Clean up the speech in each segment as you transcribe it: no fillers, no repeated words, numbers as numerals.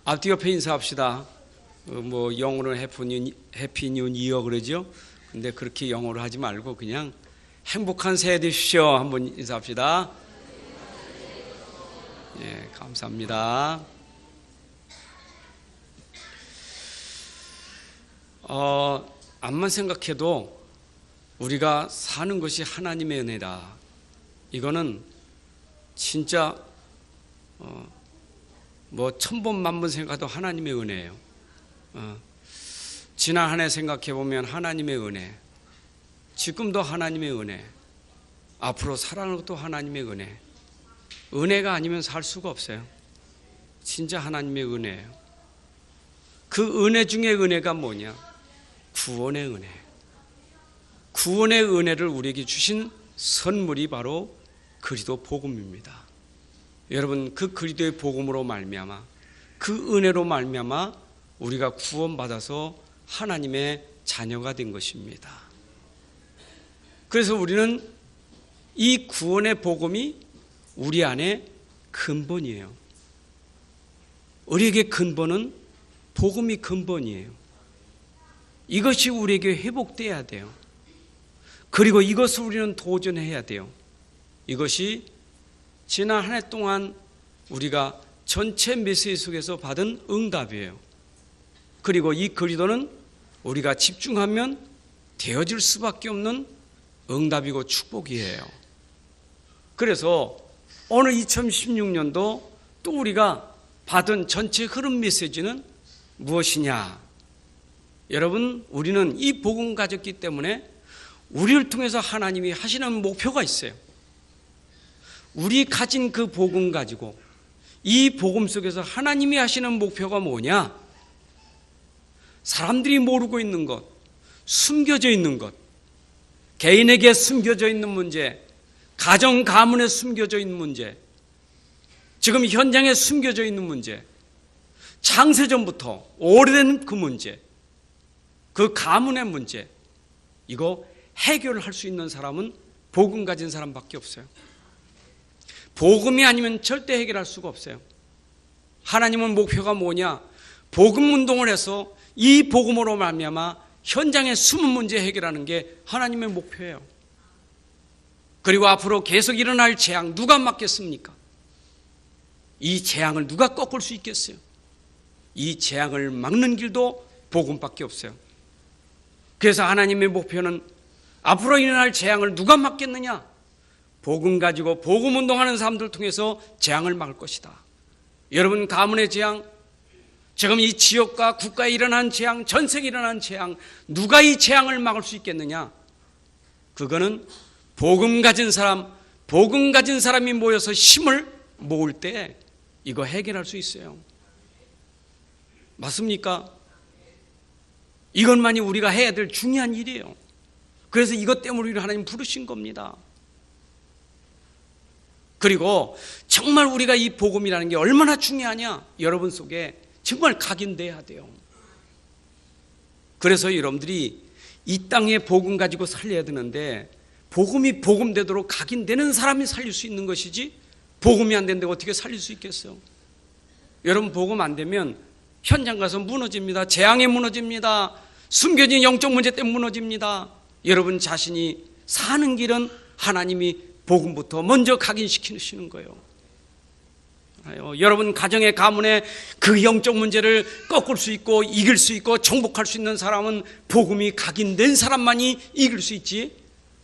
앞뒤 옆에 인사합시다. 뭐 영어로는 해피 뉴 이어 그러죠. 근데 그렇게 영어로 하지 말고 그냥 행복한 새해 되십시오. 한번 인사합시다. 예, 감사합니다. 암만 생각해도 우리가 사는 것이 하나님의 은혜다. 이거는 진짜 뭐 천번 만번 생각해도 하나님의 은혜예요. 지난 한 해 생각해 보면 하나님의 은혜, 지금도 하나님의 은혜, 앞으로 살아가는 것도 하나님의 은혜. 은혜가 아니면 살 수가 없어요. 진짜 하나님의 은혜예요. 그 은혜 중에 은혜가 뭐냐? 구원의 은혜. 구원의 은혜를 우리에게 주신 선물이 바로 그리스도 복음입니다. 여러분, 그 그리스도의 복음으로 말미암아, 그 은혜로 말미암아 우리가 구원받아서 하나님의 자녀가 된 것입니다. 그래서 우리는 이 구원의 복음이 우리 안에 근본이에요. 우리에게 근본은 복음이 근본이에요. 이것이 우리에게 회복돼야 돼요. 그리고 이것을 우리는 도전해야 돼요. 이것이 지난 한 해 동안 우리가 전체 메시지 속에서 받은 응답이에요. 그리고 이 그리스도는 우리가 집중하면 되어질 수밖에 없는 응답이고 축복이에요. 그래서 오늘 2016년도 또 우리가 받은 전체 흐름 메시지는 무엇이냐? 여러분, 우리는 이 복음 가졌기 때문에 우리를 통해서 하나님이 하시는 목표가 있어요. 우리 가진 그 복음 가지고 이 복음 속에서 하나님이 하시는 목표가 뭐냐? 사람들이 모르고 있는 것, 숨겨져 있는 것, 개인에게 숨겨져 있는 문제, 가정 가문에 숨겨져 있는 문제, 지금 현장에 숨겨져 있는 문제, 창세전부터 오래된 그 문제, 그 가문의 문제, 이거 해결할 수 있는 사람은 복음 가진 사람밖에 없어요. 복음이 아니면 절대 해결할 수가 없어요. 하나님은 목표가 뭐냐? 복음 운동을 해서 이 복음으로 말미암아 현장의 숨은 문제 해결하는 게 하나님의 목표예요. 그리고 앞으로 계속 일어날 재앙 누가 막겠습니까? 이 재앙을 누가 꺾을 수 있겠어요? 이 재앙을 막는 길도 복음밖에 없어요. 그래서 하나님의 목표는 앞으로 일어날 재앙을 누가 막겠느냐? 복음 가지고 복음 운동하는 사람들 통해서 재앙을 막을 것이다. 여러분, 가문의 재앙, 지금 이 지역과 국가에 일어난 재앙, 전 세계에 일어난 재앙, 누가 이 재앙을 막을 수 있겠느냐? 그거는 복음 가진 사람, 복음 가진 사람이 모여서 힘을 모을 때 이거 해결할 수 있어요. 맞습니까? 이것만이 우리가 해야 될 중요한 일이에요. 그래서 이것 때문에 우리를 하나님 부르신 겁니다. 그리고 정말 우리가 이 복음이라는 게 얼마나 중요하냐? 여러분 속에 정말 각인돼야 돼요. 그래서 여러분들이 이 땅에 복음 가지고 살려야 되는데 복음이 복음되도록 각인되는 사람이 살릴 수 있는 것이지 복음이 안 되는데 어떻게 살릴 수 있겠어요? 여러분, 복음 안 되면 현장 가서 무너집니다. 재앙에 무너집니다. 숨겨진 영적 문제 때문에 무너집니다. 여러분 자신이 사는 길은 하나님이 복음부터 먼저 각인시키시는 거예요. 여러분 가정의 가문에 그 영적 문제를 꺾을 수 있고 이길 수 있고 정복할 수 있는 사람은 복음이 각인된 사람만이 이길 수 있지,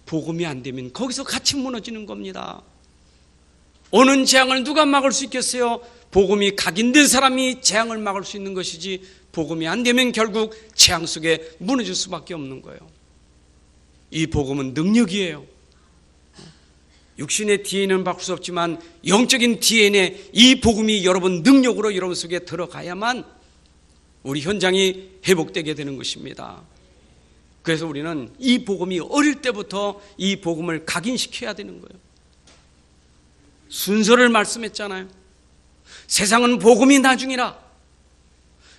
복음이 안 되면 거기서 같이 무너지는 겁니다. 오는 재앙을 누가 막을 수 있겠어요? 복음이 각인된 사람이 재앙을 막을 수 있는 것이지, 복음이 안 되면 결국 재앙 속에 무너질 수밖에 없는 거예요. 이 복음은 능력이에요. 육신의 DNA는 바꿀 수 없지만 영적인 DNA, 이 복음이 여러분 능력으로 여러분 속에 들어가야만 우리 현장이 회복되게 되는 것입니다. 그래서 우리는 이 복음이 어릴 때부터 이 복음을 각인시켜야 되는 거예요. 순서를 말씀했잖아요. 세상은 복음이 나중이라.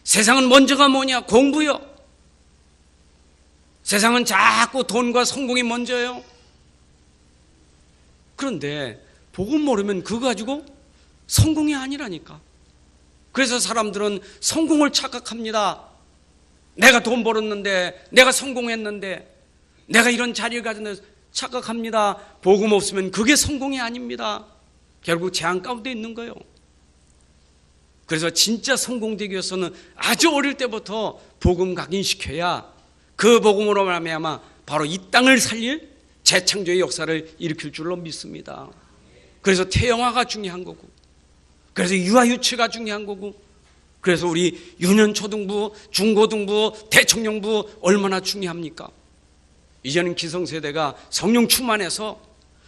세상은 먼저가 뭐냐? 공부요. 세상은 자꾸 돈과 성공이 먼저예요. 그런데 복음 모르면 그거 가지고 성공이 아니라니까. 그래서 사람들은 성공을 착각합니다. 내가 돈 벌었는데, 내가 성공했는데, 내가 이런 자리를 가졌는데 착각합니다. 복음 없으면 그게 성공이 아닙니다. 결국 재앙 가운데 있는 거예요. 그래서 진짜 성공되기 위해서는 아주 어릴 때부터 복음 각인시켜야 그 복음으로 말미암아 바로 이 땅을 살릴 재창조의 역사를 일으킬 줄로 믿습니다. 그래서 태영화가 중요한 거고, 그래서 유아유치가 중요한 거고, 그래서 우리 유년초등부, 중고등부, 대청년부 얼마나 중요합니까? 이제는 기성세대가 성령 충만해서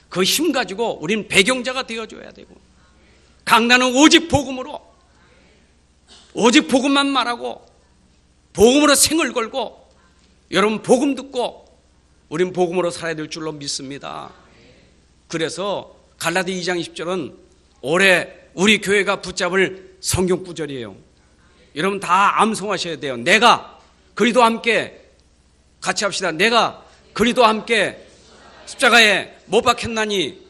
그 힘 가지고 우리는 배경자가 되어줘야 되고, 강단은 오직 복음으로, 오직 복음만 말하고 복음으로 생을 걸고, 여러분 복음 듣고 우린 복음으로 살아야 될 줄로 믿습니다. 그래서 갈라디 2장 20절은 올해 우리 교회가 붙잡을 성경 구절이에요. 여러분 다 암송하셔야 돼요. 내가 그리스도와 함께, 같이 합시다. 내가 그리스도와 함께 십자가에 못 박혔나니,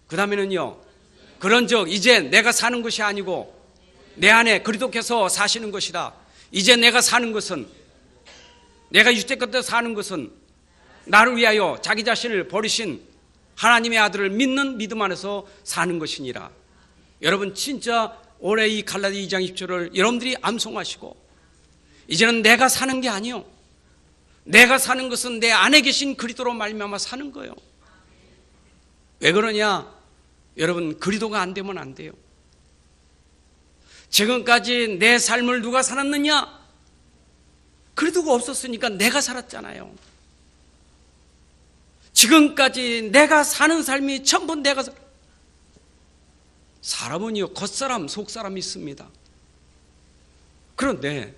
그 다음에는요, 그런즉 이제 내가 사는 것이 아니고 내 안에 그리스도께서 사시는 것이다. 이제 내가 사는 것은, 내가 유태껏 사는 것은 나를 위하여 자기 자신을 버리신 하나님의 아들을 믿는 믿음 안에서 사는 것이니라. 여러분 진짜 올해 이 갈라디 2장 20절을 여러분들이 암송하시고, 이제는 내가 사는 게 아니요, 내가 사는 것은 내 안에 계신 그리스도로 말미암아 사는 거예요. 왜 그러냐? 여러분 그리스도가 안 되면 안 돼요. 지금까지 내 삶을 누가 살았느냐? 그리스도가 없었으니까 내가 살았잖아요. 지금까지 내가 사는 삶이 전부 내가 사람은요, 겉사람 속사람이 있습니다. 그런데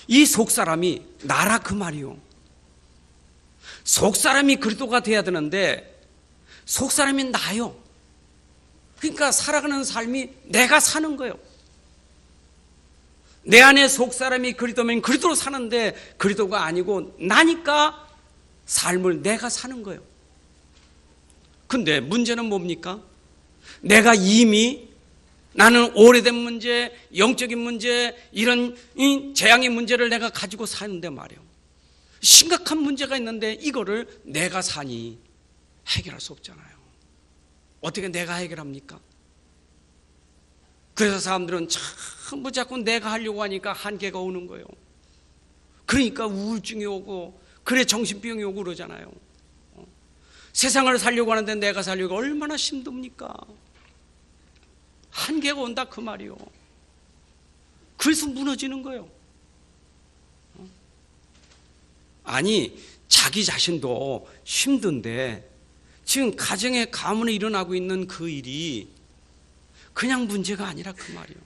이 속사람이 나라 그 말이요. 속사람이 그리스도가 돼야 되는데 속사람이 나요. 그러니까 살아가는 삶이 내가 사는 거예요. 내 안에 속사람이 그리스도면 그리스도로 사는데 그리스도가 아니고 나니까 삶을 내가 사는 거예요. 근데 문제는 뭡니까? 내가 이미, 나는 오래된 문제, 영적인 문제, 이런 재앙의 문제를 내가 가지고 사는데 말이에요. 심각한 문제가 있는데 이거를 내가 사니 해결할 수 없잖아요. 어떻게 내가 해결합니까? 그래서 사람들은 전부 자꾸 내가 하려고 하니까 한계가 오는 거예요. 그러니까 우울증이 오고, 그래 정신병이 오고 그러잖아요. 세상을 살려고 하는데 내가 살려고 얼마나 힘듭니까? 한계가 온다 그 말이요. 그래서 무너지는 거예요. 아니, 자기 자신도 힘든데 지금 가정의 가문에 일어나고 있는 그 일이 그냥 문제가 아니라 그 말이요.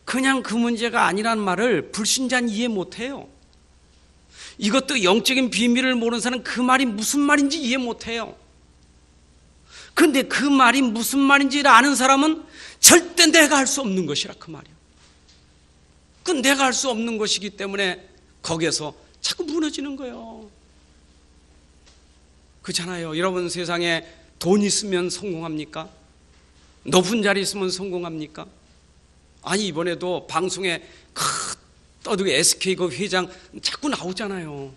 그냥 그 문제가 아니란 말을 불신자는 이해 못해요. 이것도 영적인 비밀을 모르는 사람은 그 말이 무슨 말인지 이해 못해요. 그런데 그 말이 무슨 말인지를 아는 사람은 절대 내가 할 수 없는 것이라 그 말이에요. 그 내가 할 수 없는 것이기 때문에 거기에서 자꾸 무너지는 거예요. 그렇잖아요. 여러분 세상에 돈 있으면 성공합니까? 높은 자리 있으면 성공합니까? 아니 이번에도 방송에 떠들고 SK 그 회장 자꾸 나오잖아요.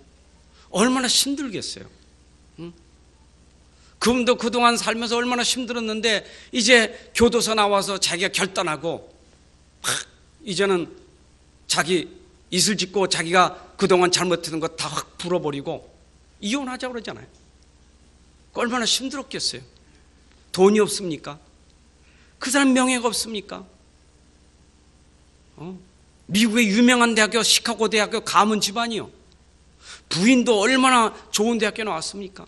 얼마나 힘들겠어요. 응? 그분도 그동안 살면서 얼마나 힘들었는데 이제 교도소 나와서 자기가 결단하고 이제는 자기 이슬 짓고 자기가 그동안 잘못했던 거 다 확 풀어버리고 이혼하자고 그러잖아요. 얼마나 힘들었겠어요. 돈이 없습니까? 그 사람 명예가 없습니까? 미국의 유명한 대학교 시카고 대학교 가문 집안이요. 부인도 얼마나 좋은 대학교 나왔습니까?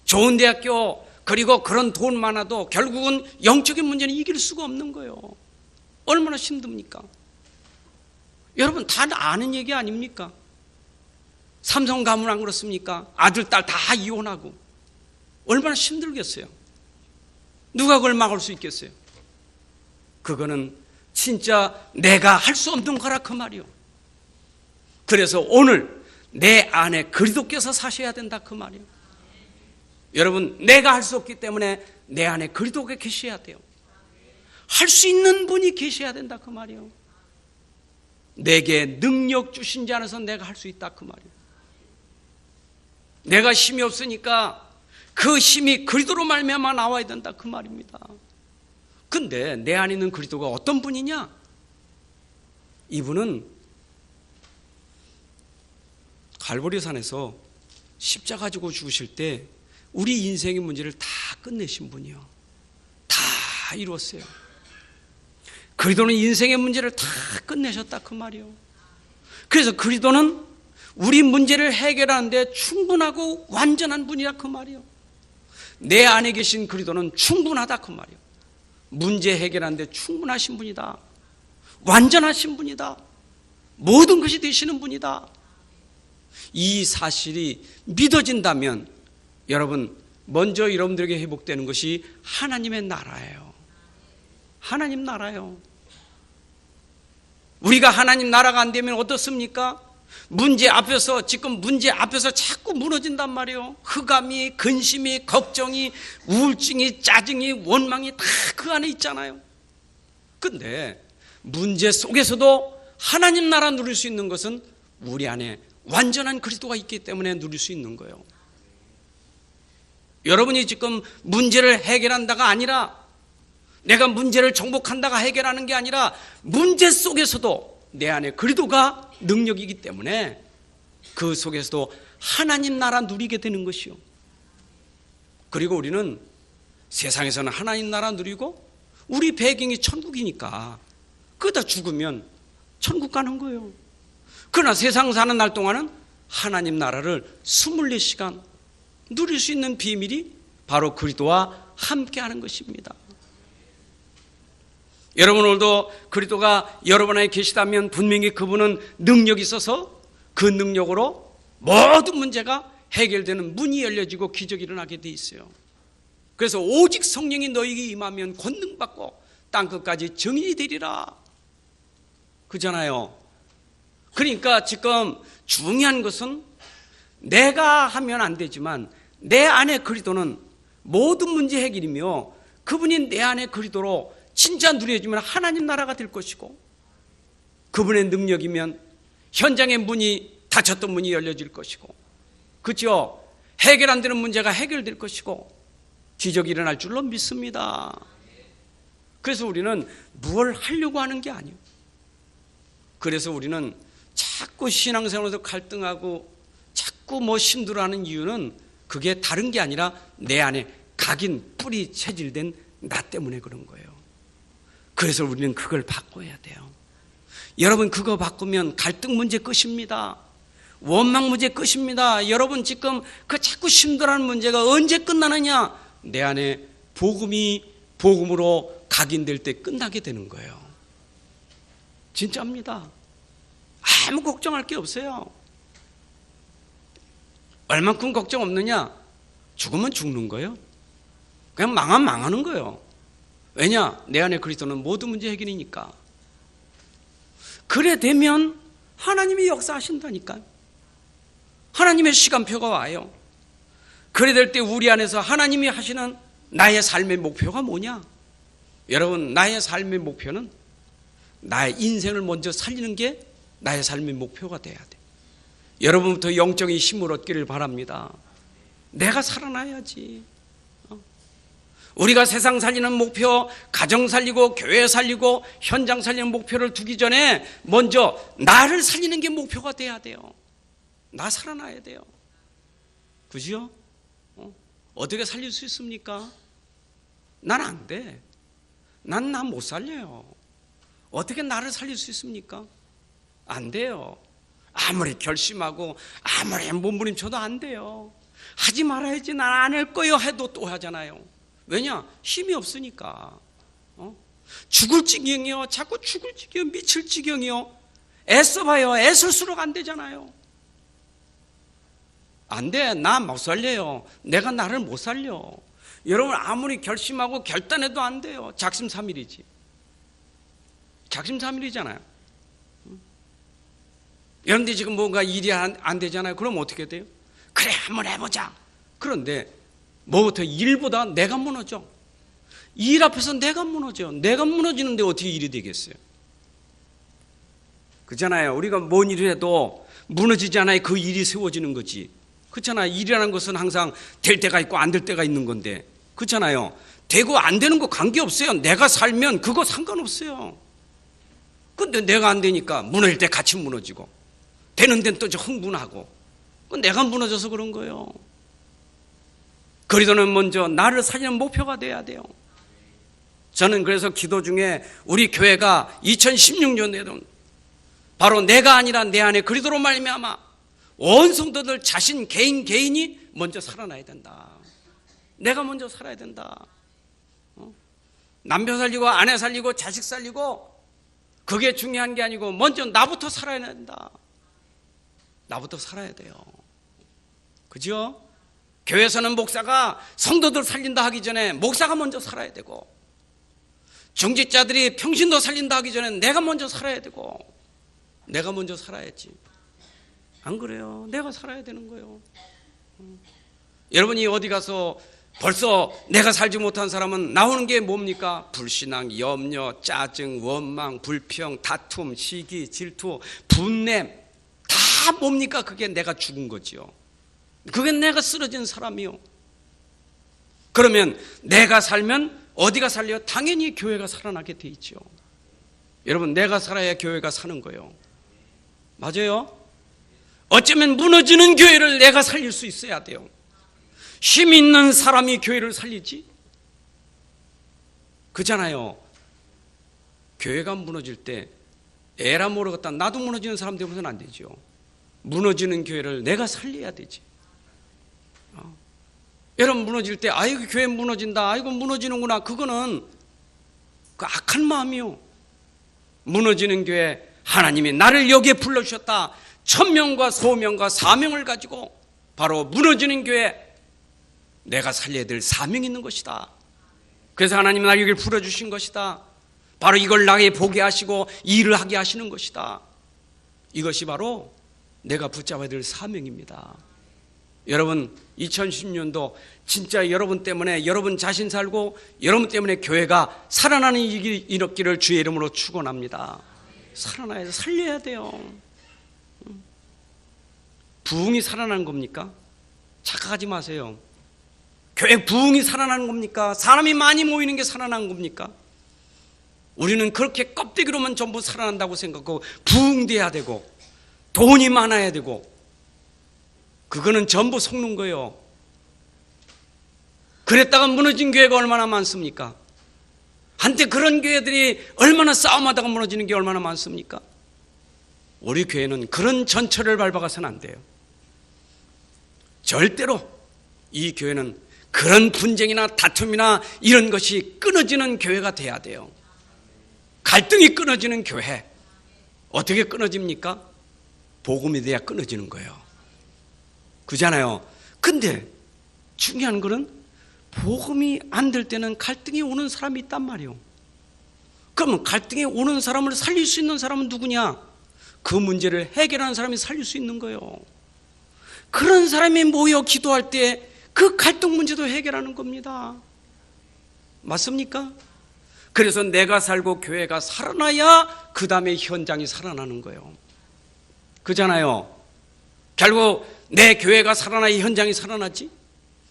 좋은 대학교 그리고 그런 돈 많아도 결국은 영적인 문제는 이길 수가 없는 거예요. 얼마나 힘듭니까? 여러분 다 아는 얘기 아닙니까? 삼성 가문 안 그렇습니까? 아들 딸 다 이혼하고 얼마나 힘들겠어요. 누가 그걸 막을 수 있겠어요? 그거는 진짜 내가 할 수 없는 거라 그 말이요. 그래서 오늘 내 안에 그리스도께서 사셔야 된다 그 말이요. 여러분 내가 할 수 없기 때문에 내 안에 그리스도가 계셔야 돼요. 할 수 있는 분이 계셔야 된다 그 말이요. 내게 능력 주신 자 안에서 내가 할 수 있다 그 말이요. 내가 힘이 없으니까 그 힘이 그리스도로 말미암아 나와야 된다 그 말입니다. 근데 내 안에 있는 그리스도가 어떤 분이냐? 이분은 갈보리산에서 십자가 지고 죽으실 때 우리 인생의 문제를 다 끝내신 분이요. 다 이루었어요. 그리스도는 인생의 문제를 다 끝내셨다 그 말이요. 그래서 그리스도는 우리 문제를 해결하는데 충분하고 완전한 분이라 그 말이요. 내 안에 계신 그리스도는 충분하다 그 말이요. 문제 해결하는데 충분하신 분이다. 완전하신 분이다. 모든 것이 되시는 분이다. 이 사실이 믿어진다면 여러분, 먼저 여러분들에게 회복되는 것이 하나님의 나라예요. 하나님 나라요. 우리가 하나님 나라가 안 되면 어떻습니까? 지금 문제 앞에서 자꾸 무너진단 말이에요. 흑암이, 근심이, 걱정이, 우울증이, 짜증이, 원망이 다 그 안에 있잖아요. 근데 문제 속에서도 하나님 나라 누릴 수 있는 것은 우리 안에 완전한 그리스도가 있기 때문에 누릴 수 있는 거예요. 여러분이 지금 문제를 해결한다가 아니라, 내가 문제를 정복한다가 해결하는 게 아니라, 문제 속에서도 내 안에 그리스도가 능력이기 때문에 그 속에서도 하나님 나라 누리게 되는 것이요. 그리고 우리는 세상에서는 하나님 나라 누리고 우리 배경이 천국이니까 그러다 죽으면 천국 가는 거예요. 그러나 세상 사는 날 동안은 하나님 나라를 24시간 누릴 수 있는 비밀이 바로 그리스도와 함께하는 것입니다. 여러분, 오늘도 그리스도가 여러분 안에 계시다면 분명히 그분은 능력이 있어서 그 능력으로 모든 문제가 해결되는 문이 열려지고 기적이 일어나게 돼 있어요. 그래서 오직 성령이 너희에게 임하면 권능받고 땅끝까지 증인이 되리라 그잖아요. 그러니까 지금 중요한 것은 내가 하면 안 되지만 내 안에 그리스도는 모든 문제 해결이며 그분이 내 안에 그리스도로 진짜 누려지면 하나님 나라가 될 것이고, 그분의 능력이면 현장의 문이, 닫혔던 문이 열려질 것이고, 그렇죠? 해결 안 되는 문제가 해결될 것이고 기적이 일어날 줄로 믿습니다. 그래서 우리는 무엇을 하려고 하는 게 아니에요. 그래서 우리는 자꾸 신앙생활에서 갈등하고 자꾸 힘들어하는 이유는 그게 다른 게 아니라 내 안에 각인, 뿌리 체질된 나 때문에 그런 거예요. 그래서 우리는 그걸 바꿔야 돼요. 여러분, 그거 바꾸면 갈등 문제 끝입니다. 원망 문제 끝입니다. 여러분, 지금 그 자꾸 힘들어하는 문제가 언제 끝나느냐? 내 안에 복음이 복음으로 각인될 때 끝나게 되는 거예요. 진짜입니다. 아무 걱정할 게 없어요. 얼만큼 걱정 없느냐? 죽으면 죽는 거예요. 그냥 망하면 망하는 거예요. 왜냐? 내 안에 그리스도는 모든 문제 해결이니까. 그래 되면 하나님이 역사하신다니까요. 하나님의 시간표가 와요. 그래 될 때 우리 안에서 하나님이 하시는 나의 삶의 목표가 뭐냐? 여러분, 나의 삶의 목표는 나의 인생을 먼저 살리는 게 나의 삶의 목표가 돼야 돼. 여러분부터 영적인 힘을 얻기를 바랍니다. 내가 살아나야지. 우리가 세상 살리는 목표, 가정 살리고 교회 살리고 현장 살리는 목표를 두기 전에 먼저 나를 살리는 게 목표가 돼야 돼요. 나 살아나야 돼요. 그죠? 어떻게 살릴 수 있습니까? 난 안 돼. 난 못 살려요. 어떻게 나를 살릴 수 있습니까? 안 돼요. 아무리 결심하고 아무리 몸부림쳐도 안 돼요. 하지 말아야지, 난 안 할 거예요 해도 또 하잖아요. 왜냐? 힘이 없으니까. 죽을 지경이요. 자꾸 죽을 지경, 미칠 지경이요. 애써봐요. 애쓸수록 안 되잖아요. 안 돼. 나 못 살려요. 내가 나를 못 살려. 여러분, 아무리 결심하고 결단해도 안 돼요. 작심삼일이지. 작심삼일이잖아요. 여러분들이 지금 뭔가 일이 안 되잖아요. 그럼 어떻게 돼요? 그래, 한번 해보자. 그런데 뭐부터 일보다 내가 무너져. 일 앞에서 내가 무너져. 내가 무너지는데 어떻게 일이 되겠어요? 그렇잖아요. 우리가 뭔 일을 해도 무너지지 않아야 그 일이 세워지는 거지. 그렇잖아요. 일이라는 것은 항상 될 때가 있고 안 될 때가 있는 건데. 그렇잖아요. 되고 안 되는 거 관계없어요. 내가 살면 그거 상관없어요. 근데 내가 안 되니까 무너질 때 같이 무너지고 되는 데는 또 흥분하고 내가 무너져서 그런 거예요. 그리도는 먼저 나를 살리는 목표가 돼야 돼요. 저는 그래서 기도 중에 우리 교회가 2016년에는 바로 내가 아니라 내 안에 그리도로 말미암아 온 성도들 자신 개인이 먼저 살아나야 된다. 내가 먼저 살아야 된다. 남편 살리고 아내 살리고 자식 살리고 그게 중요한 게 아니고 먼저 나부터 살아야 된다. 나부터 살아야 돼요. 그죠? 교회에서는 목사가 성도들 살린다 하기 전에 목사가 먼저 살아야 되고, 중직자들이 평신도 살린다 하기 전에 내가 먼저 살아야 되고, 내가 먼저 살아야지. 안 그래요? 내가 살아야 되는 거예요. 여러분이 어디 가서 벌써 내가 살지 못한 사람은 나오는 게 뭡니까? 불신앙, 염려, 짜증, 원망, 불평, 다툼, 시기, 질투, 분냄, 다 뭡니까? 그게 내가 죽은 거지요. 그게 내가 쓰러진 사람이요. 그러면 내가 살면 어디가 살려요? 당연히 교회가 살아나게 돼 있죠. 여러분, 내가 살아야 교회가 사는 거예요. 맞아요? 어쩌면 무너지는 교회를 내가 살릴 수 있어야 돼요. 힘 있는 사람이 교회를 살리지? 그잖아요. 교회가 무너질 때 에라 모르겠다, 나도 무너지는 사람 되면서는 안 되죠. 무너지는 교회를 내가 살려야 되지. 여러분, 무너질 때 아이고 교회 무너진다, 아이고 무너지는구나, 그거는 그 악한 마음이요. 무너지는 교회, 하나님이 나를 여기에 불러주셨다, 천명과 소명과 사명을 가지고 바로 무너지는 교회 내가 살려야 될 사명이 있는 것이다. 그래서 하나님이 나를 여기를 불러주신 것이다. 바로 이걸 나에게 보게 하시고 일을 하게 하시는 것이다. 이것이 바로 내가 붙잡아야 될 사명입니다. 여러분, 2010년도 진짜 여러분 때문에, 여러분 자신 살고 여러분 때문에 교회가 살아나는 일이 있기를 주의 이름으로 축원합니다. 살아나야 돼. 살려야 돼요. 부흥이 살아나는 겁니까? 착각하지 마세요. 교회 부흥이 살아나는 겁니까? 사람이 많이 모이는 게 살아나는 겁니까? 우리는 그렇게 껍데기로만 전부 살아난다고 생각하고 부흥돼야 되고 돈이 많아야 되고, 그거는 전부 속는 거예요. 그랬다가 무너진 교회가 얼마나 많습니까? 한때 그런 교회들이 얼마나 싸움하다가 무너지는 게 얼마나 많습니까? 우리 교회는 그런 전철을 밟아가서는 안 돼요. 절대로 이 교회는 그런 분쟁이나 다툼이나 이런 것이 끊어지는 교회가 돼야 돼요. 갈등이 끊어지는 교회. 어떻게 끊어집니까? 복음이 돼야 끊어지는 거예요. 그잖아요. 근데 중요한 거는 복음이 안 될 때는 갈등이 오는 사람이 있단 말이에요. 그러면 갈등이 오는 사람을 살릴 수 있는 사람은 누구냐? 그 문제를 해결하는 사람이 살릴 수 있는 거예요. 그런 사람이 모여 기도할 때 그 갈등 문제도 해결하는 겁니다. 맞습니까? 그래서 내가 살고 교회가 살아나야 그 다음에 현장이 살아나는 거예요. 그잖아요. 결국 내 교회가 살아나야 현장이 살아나지.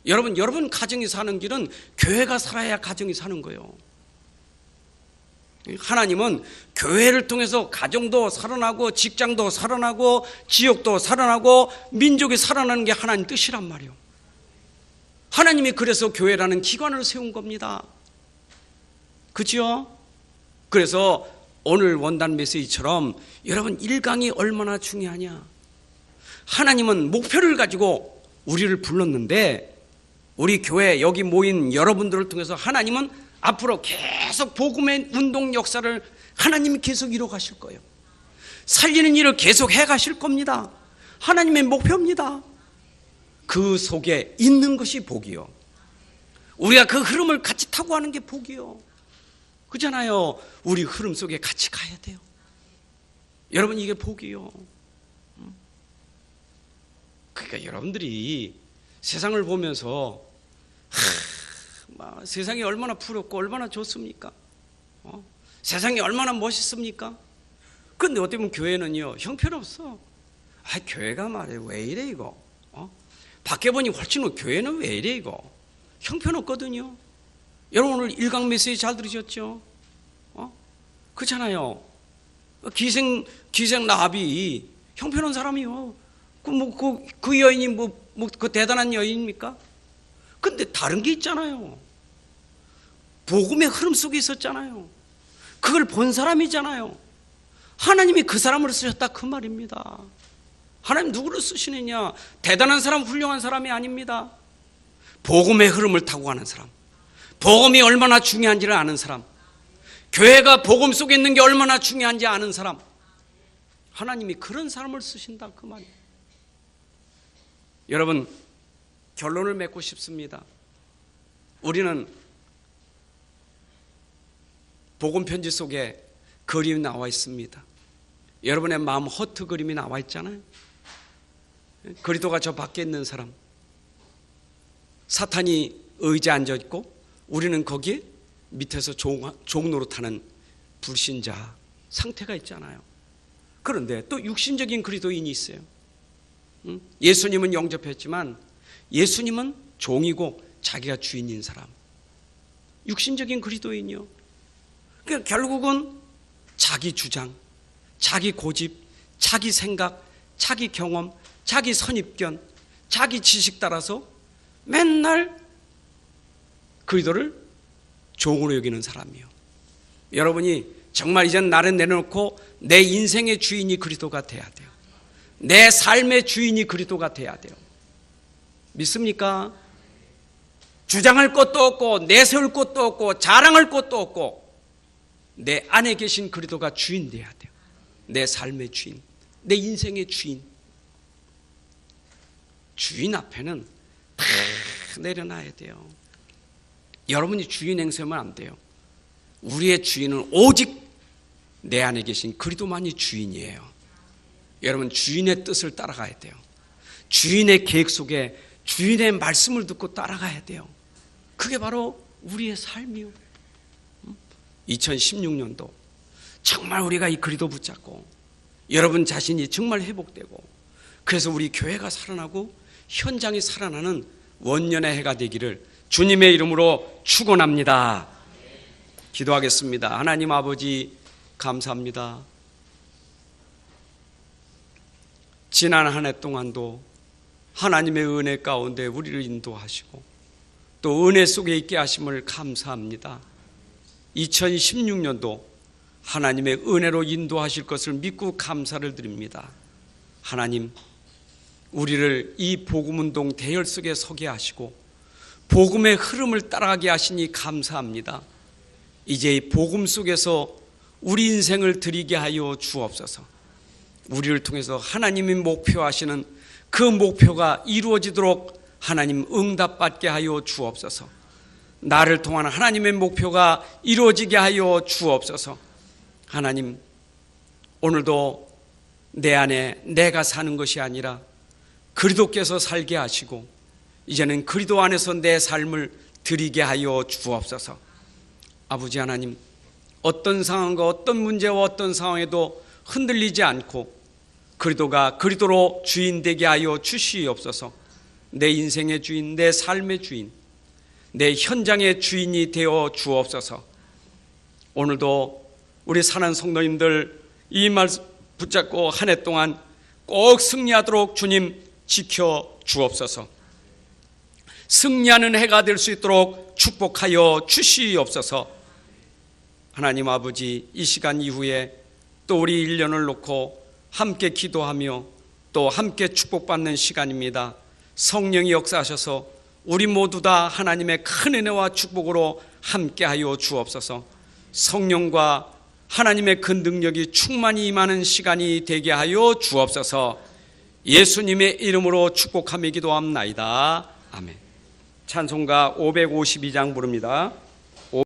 여러분 가정이 사는 길은 교회가 살아야 가정이 사는 거예요. 하나님은 교회를 통해서 가정도 살아나고 직장도 살아나고 지역도 살아나고 민족이 살아나는 게 하나님 뜻이란 말이에요. 하나님이 그래서 교회라는 기관을 세운 겁니다. 그죠? 그래서 오늘 원단 메시지처럼 여러분 1강이 얼마나 중요하냐. 하나님은 목표를 가지고 우리를 불렀는데, 우리 교회 여기 모인 여러분들을 통해서 하나님은 앞으로 계속 복음의 운동 역사를 하나님이 계속 이뤄 가실 거예요. 살리는 일을 계속 해 가실 겁니다. 하나님의 목표입니다. 그 속에 있는 것이 복이요. 우리가 그 흐름을 같이 타고 하는 게 복이요. 그잖아요. 우리 흐름 속에 같이 가야 돼요. 여러분, 이게 복이요. 그러니까 여러분들이 세상을 보면서 세상이 얼마나 부럽고 얼마나 좋습니까? 세상이 얼마나 멋있습니까? 근데 어떻게 보면 교회는요, 형편없어. 교회가 말이야, 왜 이래, 이거? 밖에 보니 훨씬 교회는 왜 이래, 이거? 형편없거든요. 여러분, 오늘 일강 메시지 잘 들으셨죠? 그렇잖아요. 기생 나비, 형편없는 사람이요. 그 여인이 그 대단한 여인입니까? 근데 다른 게 있잖아요. 복음의 흐름 속에 있었잖아요. 그걸 본 사람이잖아요. 하나님이 그 사람을 쓰셨다 그 말입니다. 하나님 누구를 쓰시느냐? 대단한 사람, 훌륭한 사람이 아닙니다. 복음의 흐름을 타고 가는 사람, 복음이 얼마나 중요한지를 아는 사람, 교회가 복음 속에 있는 게 얼마나 중요한지 아는 사람, 하나님이 그런 사람을 쓰신다 그 말이에요. 여러분, 결론을 맺고 싶습니다. 우리는 복음 편지 속에 그림이 나와 있습니다. 여러분의 마음 허트 그림이 나와 있잖아요. 그리스도가 저 밖에 있는 사람, 사탄이 의지에 앉아 있고 우리는 거기에 밑에서 종노릇하는 불신자 상태가 있잖아요. 그런데 또 육신적인 그리스도인이 있어요. 예수님은 영접했지만 예수님은 종이고 자기가 주인인 사람, 육신적인 그리스도인이요. 그러니까 결국은 자기 주장, 자기 고집, 자기 생각, 자기 경험, 자기 선입견, 자기 지식 따라서 맨날 그리스도를 종으로 여기는 사람이요. 여러분이 정말 이젠 나를 내려놓고 내 인생의 주인이 그리스도가 돼야 돼요. 내 삶의 주인이 그리스도가 돼야 돼요. 믿습니까? 주장할 것도 없고 내세울 것도 없고 자랑할 것도 없고 내 안에 계신 그리스도가 주인 돼야 돼요. 내 삶의 주인, 내 인생의 주인. 주인 앞에는 다 내려놔야 돼요. 여러분이 주인 행세하면 안 돼요. 우리의 주인은 오직 내 안에 계신 그리스도만이 주인이에요. 여러분, 주인의 뜻을 따라가야 돼요. 주인의 계획 속에 주인의 말씀을 듣고 따라가야 돼요. 그게 바로 우리의 삶이요. 2016년도 정말 우리가 이 그리스도 붙잡고 여러분 자신이 정말 회복되고 그래서 우리 교회가 살아나고 현장이 살아나는 원년의 해가 되기를 주님의 이름으로 축원합니다. 기도하겠습니다. 하나님 아버지 감사합니다. 지난 한 해 동안도 하나님의 은혜 가운데 우리를 인도하시고 또 은혜 속에 있게 하심을 감사합니다. 2016년도 하나님의 은혜로 인도하실 것을 믿고 감사를 드립니다. 하나님, 우리를 이 복음운동 대열 속에 서게 하시고 복음의 흐름을 따라가게 하시니 감사합니다. 이제 이 복음 속에서 우리 인생을 드리게 하여 주옵소서. 우리를 통해서 하나님이 목표하시는 그 목표가 이루어지도록 하나님 응답받게 하여 주옵소서. 나를 통한 하나님의 목표가 이루어지게 하여 주옵소서. 하나님, 오늘도 내 안에 내가 사는 것이 아니라 그리스도께서 살게 하시고 이제는 그리스도 안에서 내 삶을 드리게 하여 주옵소서. 아버지 하나님, 어떤 상황과 어떤 문제와 어떤 상황에도 흔들리지 않고 그리스도가 그리스도로 주인 되게 하여 주시옵소서. 내 인생의 주인, 내 삶의 주인, 내 현장의 주인이 되어 주옵소서. 오늘도 우리 사는 성도님들 이 말씀 붙잡고 한 해 동안 꼭 승리하도록 주님 지켜 주옵소서. 승리하는 해가 될 수 있도록 축복하여 주시옵소서. 하나님 아버지, 이 시간 이후에 또 우리 1년을 놓고 함께 기도하며 또 함께 축복받는 시간입니다. 성령이 역사하셔서 우리 모두 다 하나님의 큰 은혜와 축복으로 함께하여 주옵소서. 성령과 하나님의 그 능력이 충만히 임하는 시간이 되게 하여 주옵소서. 예수님의 이름으로 축복하며 기도합나이다. 아멘. 찬송가 552장 부릅니다.